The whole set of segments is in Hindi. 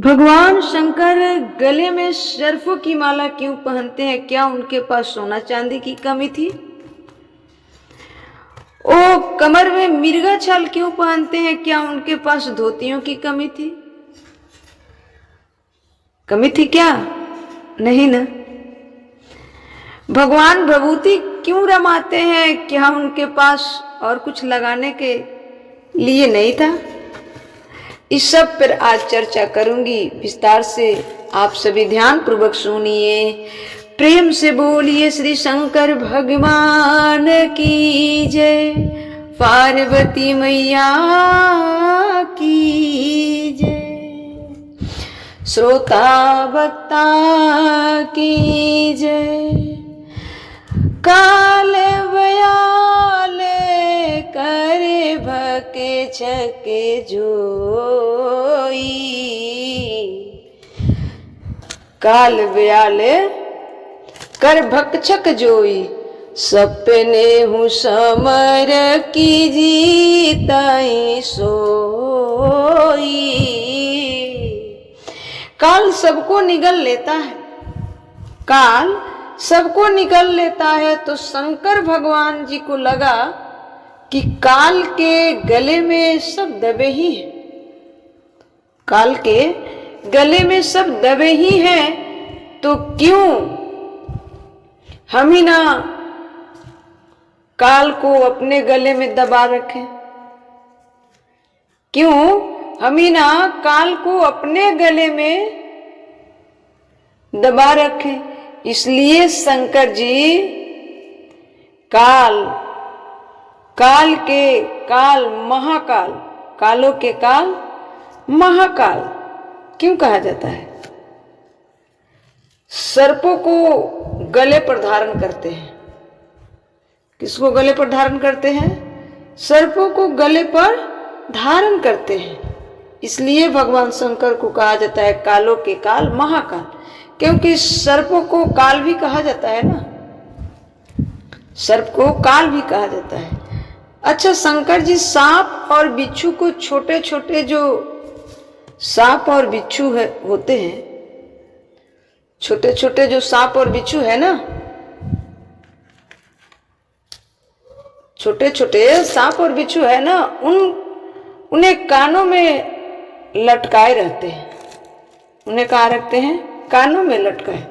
भगवान शंकर गले में सर्पों की माला क्यों पहनते हैं? क्या उनके पास सोना चांदी की कमी थी? ओ कमर में मिर्गा छाल क्यों पहनते हैं? क्या उनके पास धोतियों की कमी थी? कमी थी क्या? नहीं ना। भगवान विभूति क्यों रमाते हैं? क्या उनके पास और कुछ लगाने के लिए नहीं था? इस सब पर आज चर्चा करूंगी विस्तार से। आप सभी ध्यान पूर्वक सुनिए, प्रेम से बोलिए श्री शंकर भगवान की जय, पार्वती मैया की जय, श्रोता भक्ता की जय। काल बयाल करे भके छके जोई, काल बयाल कर भक छक जोई, सपने हूँ समर की जीताई सोई। काल सबको निगल लेता है, काल सबको निगल लेता है। तो शंकर भगवान जी को लगा कि काल के गले में सब दबे ही हैं, काल के गले में सब दबे ही हैं, तो क्यों हम ही ना काल को अपने गले में दबा रखें? क्यों हम ही ना काल को अपने गले में दबा रखें? इसलिए शंकर जी काल, काल के काल महाकाल, कालों के काल महाकाल क्यों कहा जाता है? सर्पों को गले पर धारण करते हैं। किसको गले पर धारण करते हैं? सर्पों को गले पर धारण करते हैं। इसलिए भगवान शंकर को कहा जाता है कालों के काल महाकाल, क्योंकि सर्पों को काल भी कहा जाता है ना, सर्प को काल भी कहा जाता है। अच्छा, शंकर जी सांप और बिच्छू को, छोटे छोटे जो सांप और बिच्छू है होते हैं, छोटे छोटे जो सांप और बिच्छू है ना, छोटे छोटे सांप और बिच्छू है ना, उन्हें कानों में लटकाए रहते हैं। उन्हें कहाँ रखते हैं? कानों में लटकाए।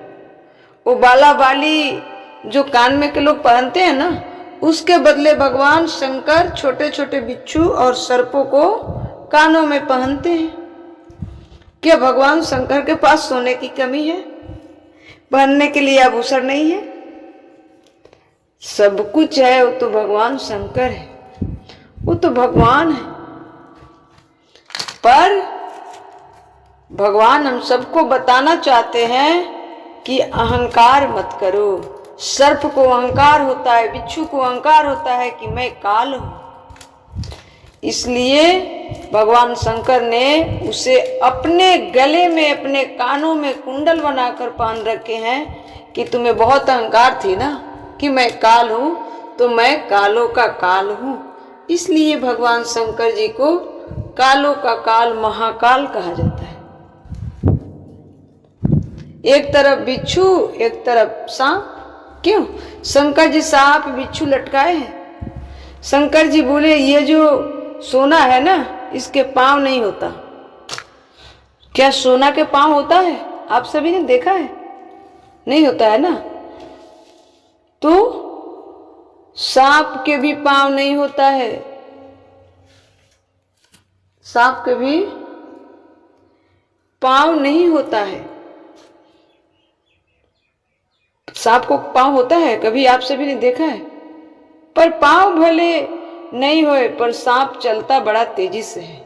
वो बाला बाली जो कान में के लोग पहनते हैं ना, उसके बदले भगवान शंकर छोटे छोटे बिच्छू और सर्पों को कानों में पहनते हैं। क्या भगवान शंकर के पास सोने की कमी है? पहनने के लिए आभूषण नहीं है? सब कुछ है, वो तो भगवान शंकर है, वो तो भगवान है। पर भगवान हम सबको बताना चाहते हैं कि अहंकार मत करो। सर्प को अहंकार होता है, बिच्छू को अहंकार होता है कि मैं काल हूं। इसलिए भगवान शंकर ने उसे अपने गले में, अपने कानों में कुंडल बनाकर पहन रखे हैं कि तुम्हें बहुत अहंकार थी ना कि मैं काल हूं, तो मैं कालों का काल हूं। इसलिए भगवान शंकर जी को कालों का काल महाकाल कहा जाता है। एक तरफ बिच्छू, एक तरफ सांप। क्यों? शंकर जी सांप बिच्छू लटकाए हैं। शंकर जी बोले ये जो सोना है ना, इसके पांव नहीं होता। क्या सोना के पांव होता है? आप सभी ने देखा है? नहीं होता है ना। तो सांप के भी पांव नहीं होता है, सांप के भी पांव नहीं होता है। सांप को पांव होता है? कभी आप सभी ने देखा है? पर पांव भले नहीं होए, पर सांप चलता बड़ा तेजी से है।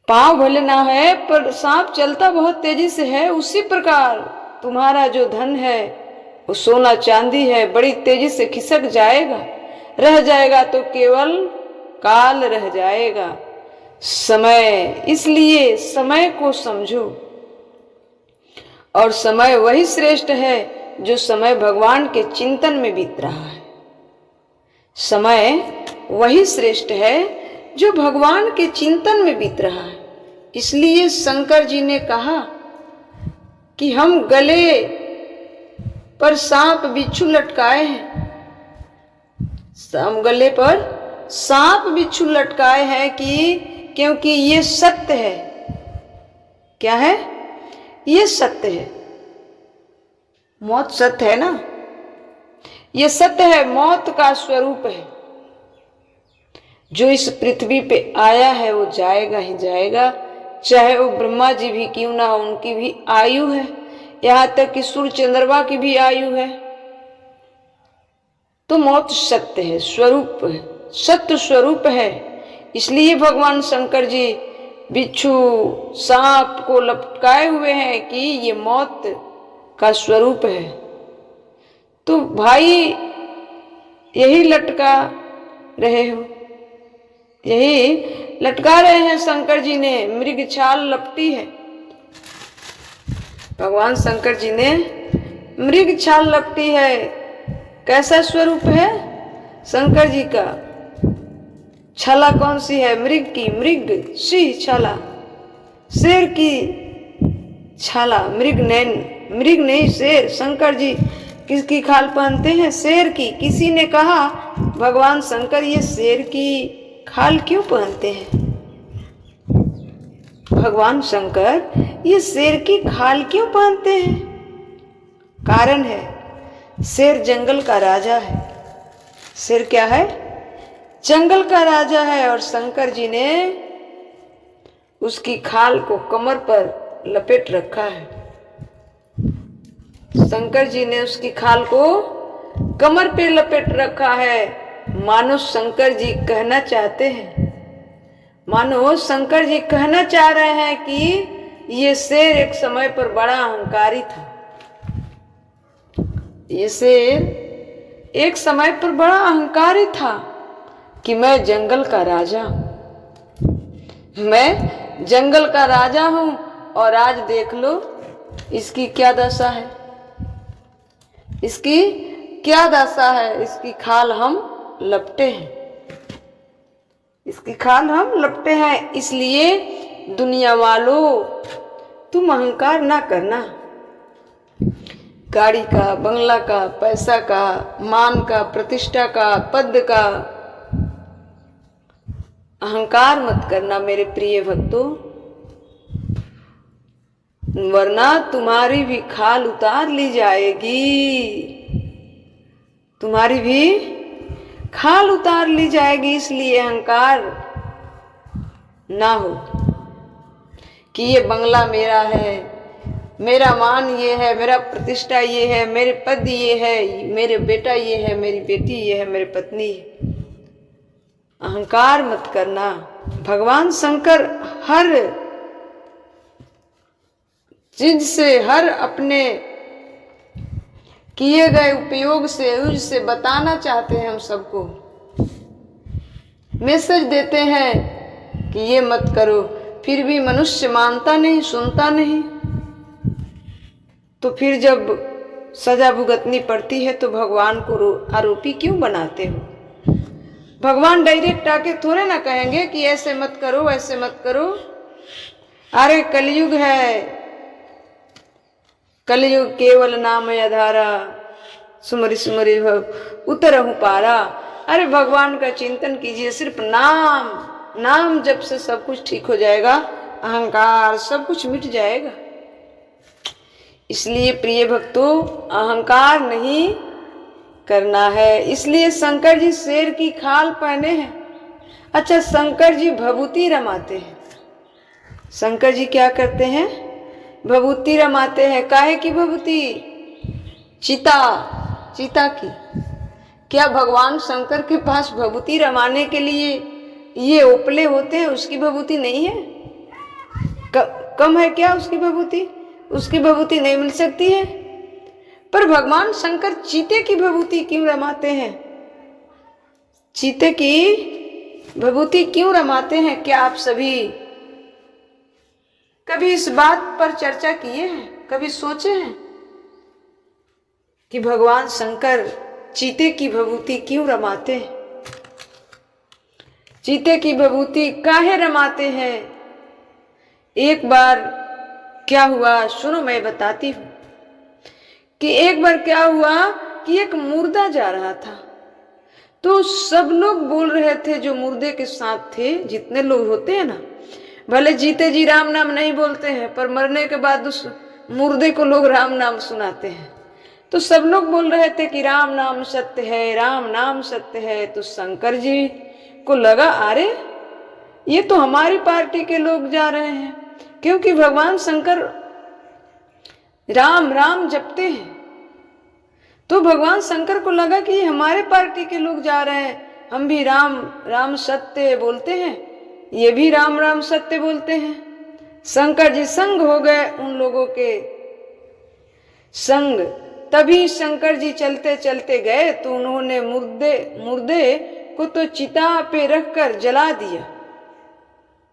पांव भले ना है, पर सांप चलता बहुत तेजी से है। उसी प्रकार तुम्हारा जो धन है, वो सोना चांदी है, बड़ी तेजी से खिसक जाएगा। रह जाएगा तो केवल काल रह जाएगा, समय। इसलिए समय को समझो, और समय वही श्रेष्ठ है जो समय भगवान के चिंतन में बीत रहा है। समय वही श्रेष्ठ है जो भगवान के चिंतन में बीत रहा है। इसलिए शंकर जी ने कहा कि हम गले पर सांप बिच्छू लटकाए हैं, हम गले पर सांप बिच्छू लटकाए हैं क्योंकि ये सत्य है। क्या है? ये सत्य है। मौत सत्य है ना, ये सत्य है, मौत का स्वरूप है। जो इस पृथ्वी पे आया है वो जाएगा ही जाएगा, चाहे वो ब्रह्मा जी भी क्यों ना हो, उनकी भी आयु है, यहाँ तक कि सूर्य चंद्रमा की भी आयु है। तो मौत सत्य है, स्वरूप है, सत्य स्वरूप है। इसलिए भगवान शंकर जी बिच्छू सांप को लटकाए हुए हैं कि ये मौत का स्वरूप है। तो भाई यही लटका रहे हो, यही लटका रहे हैं। शंकर जी ने मृग छाल लपटी है, भगवान शंकर जी ने मृग छाल लपटी है। कैसा स्वरूप है शंकर जी का? छाला कौन सी है? मृग की, मृग सिंह छाला, शेर की छाला, मृग नहीं शेर। शंकर जी किसकी खाल पहनते हैं? शेर की। किसी ने कहा भगवान शंकर ये शेर की खाल क्यों पहनते हैं? भगवान शंकर ये शेर की खाल क्यों पहनते हैं? कारण है, शेर जंगल का राजा है। शेर क्या है? जंगल का राजा है। और शंकर जी ने उसकी खाल को कमर पर लपेट रखा है। शंकर जी ने उसकी खाल को कमर पे लपेट रखा है। मानो शंकर जी कहना चाहते हैं, मानो शंकर जी कहना चाह रहे हैं कि ये शेर एक समय पर बड़ा अहंकारी था। ये शेर एक समय पर बड़ा अहंकारी था कि मैं जंगल का राजा हूं, मैं जंगल का राजा हूं। और आज देख लो इसकी क्या दशा है, इसकी क्या दशा है। इसकी खाल हम लपटे हैं, इसकी खाल हम लपटे हैं। इसलिए दुनिया वालों तुम अहंकार ना करना। गाड़ी का, बंगला का, पैसा का, मान का, प्रतिष्ठा का, पद का अहंकार मत करना मेरे प्रिय भक्तों, वरना तुम्हारी भी खाल उतार ली जाएगी, तुम्हारी भी खाल उतार ली जाएगी। इसलिए अहंकार ना हो कि ये बंगला मेरा है, मेरा मान ये है, मेरा प्रतिष्ठा ये है, मेरे पद ये है, मेरे बेटा ये है, मेरी बेटी ये है, मेरी पत्नी है। अहंकार मत करना। भगवान शंकर हर चीज से, हर अपने किए गए उपयोग से, यूज से बताना चाहते हैं हम सबको, मैसेज देते हैं कि ये मत करो। फिर भी मनुष्य मानता नहीं, सुनता नहीं। तो फिर जब सजा भुगतनी पड़ती है तो भगवान को आरोपी क्यों बनाते हो? भगवान डायरेक्ट आके थोड़े ना कहेंगे कि ऐसे मत करो, ऐसे मत करो। अरे कलयुग है, कलयुग केवल नाम आधारा, सुमरि सुमरि भव उतरहु पारा। अरे भगवान का चिंतन कीजिए, सिर्फ नाम जब से सब कुछ ठीक हो जाएगा, अहंकार सब कुछ मिट जाएगा। इसलिए प्रिय भक्तों अहंकार नहीं करना है। इसलिए शंकर जी शेर की खाल पहने हैं। अच्छा, शंकर जी भभूति रमाते हैं। शंकर जी क्या करते हैं? भभूति रमाते हैं। काहे की भभूति? चिता की। क्या भगवान शंकर के पास भभूति रमाने के लिए ये ओपले होते हैं? उसकी भभूति नहीं है? कम है क्या उसकी भभूति? उसकी भभूति नहीं मिल सकती है। पर भगवान शंकर चीते की भभूति क्यों रमाते हैं? चीते की भभूति क्यों रमाते हैं? क्या आप सभी कभी इस बात पर चर्चा किए हैं? कभी सोचे हैं कि भगवान शंकर चीते की भभूति क्यों रमाते हैं? चीते की भभूति काहे रमाते हैं? एक बार क्या हुआ सुनो, मैं बताती हूँ कि एक बार क्या हुआ कि एक मुर्दा जा रहा था, तो सब लोग बोल रहे थे जो मुर्दे के साथ थे, जितने लोग होते हैं ना, भले जीते जी राम नाम नहीं बोलते हैं पर मरने के बाद उस मुर्दे को लोग राम नाम सुनाते हैं। तो सब लोग बोल रहे थे कि राम नाम सत्य है, राम नाम सत्य है। तो शंकर जी को लगा अरे ये तो हमारी पार्टी के लोग जा रहे हैं, क्योंकि भगवान शंकर राम राम जपते हैं। तो भगवान शंकर को लगा कि हमारे पार्टी के लोग जा रहे हैं, हम भी राम राम सत्य बोलते हैं, ये भी राम राम सत्य बोलते हैं। शंकर जी संग हो गए उन लोगों के संग। तभी शंकर जी चलते चलते गए तो उन्होंने मुर्दे को तो चिता पे रखकर जला दिया,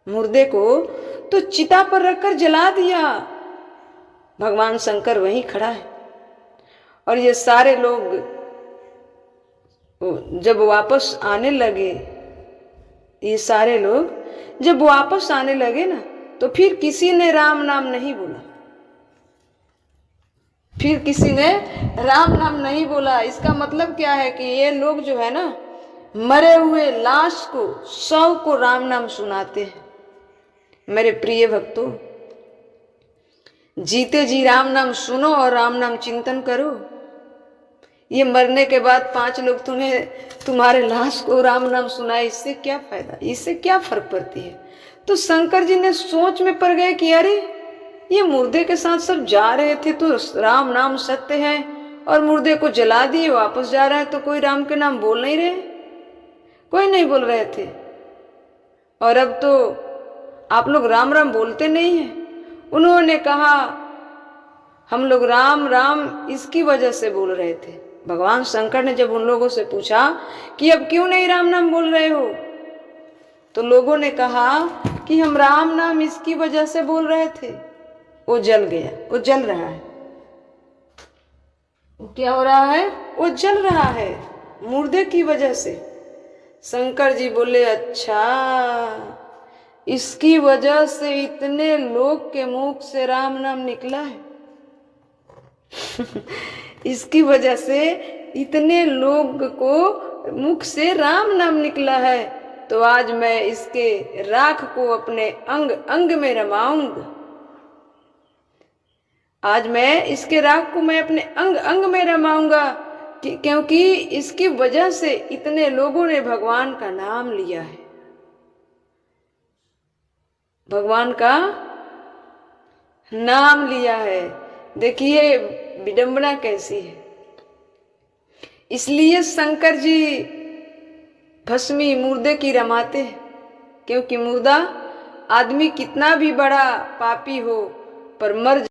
मुर्दे को तो चिता पर रखकर जला दिया। भगवान शंकर वहीं खड़ा है और ये सारे लोग जब वापस आने लगे, ये सारे लोग जब वापस आने लगे ना, तो फिर किसी ने राम नाम नहीं बोला, फिर किसी ने राम नाम नहीं बोला। इसका मतलब क्या है कि ये लोग जो है ना, मरे हुए लाश को, शव को राम नाम सुनाते हैं। मेरे प्रिय भक्तों, जीते जी राम नाम सुनो और राम नाम चिंतन करो। ये मरने के बाद 5 लोग तुम्हारे लाश को राम नाम सुनाए, इससे क्या फायदा, इससे क्या फर्क पड़ती है। तो शंकर जी ने सोच में पड़ गए कि अरे ये मुर्दे के साथ सब जा रहे थे तो राम नाम सत्य है, और मुर्दे को जला दिए, वापस जा रहे हैं तो कोई राम के नाम बोल नहीं रहे, कोई नहीं बोल रहे थे। और अब तो आप लोग राम राम बोलते नहीं हैं। उन्होंने कहा हम लोग राम राम इसकी वजह से बोल रहे थे। भगवान शंकर ने जब उन लोगों से पूछा कि अब क्यों नहीं राम नाम बोल रहे हो, तो लोगों ने कहा कि हम राम नाम इसकी वजह से बोल रहे थे। वो जल गया, वो जल रहा है। क्या हो रहा है? वो जल रहा है मुर्दे की वजह से। शंकर जी बोले अच्छा, इसकी वजह से इतने लोग के मुख से राम नाम निकला है। इसकी वजह से इतने लोग को मुख से राम नाम निकला है, तो आज मैं इसके राख को अपने अंग अंग में रमाऊंगा। आज मैं इसके राख को मैं अपने अंग अंग में रमाऊंगा, क्योंकि इसकी वजह से इतने लोगों ने भगवान का नाम लिया है। भगवान का नाम लिया है। देखिए विडंबना कैसी है। इसलिए शंकर जी भस्मी मुर्दे की रमाते हैं, क्योंकि मुर्दा आदमी कितना भी बड़ा पापी हो पर मर